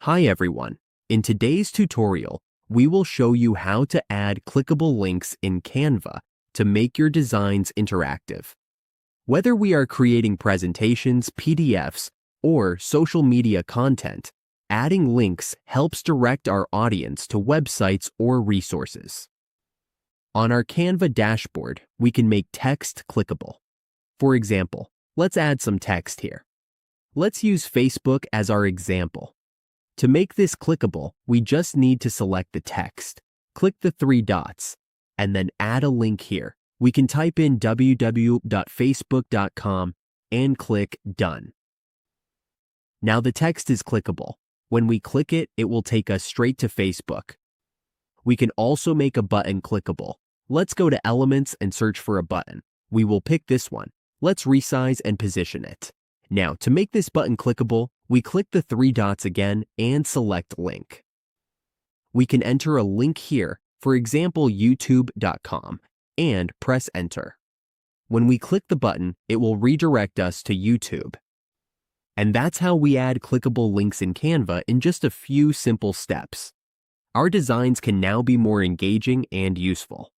Hi everyone. In today's tutorial, we will show you how to add clickable links in Canva to make your designs interactive. Whether we are creating presentations, PDFs, or social media content, adding links helps direct our audience to websites or resources. On our Canva dashboard, we can make text clickable. For example, let's add some text here. Let's use Facebook as our example. To make this clickable, we just need to select the text, click the three dots, and then add a link here. We can type in www.facebook.com and click Done. Now the text is clickable. When we click it, it will take us straight to Facebook. We can also make a button clickable. Let's go to Elements and search for a button. We will pick this one. Let's resize and position it. Now, to make this button clickable, we click the three dots again and select Link. We can enter a link here, for example youtube.com, and press Enter. When we click the button, it will redirect us to YouTube. And that's how we add clickable links in Canva in just a few simple steps. Our designs can now be more engaging and useful.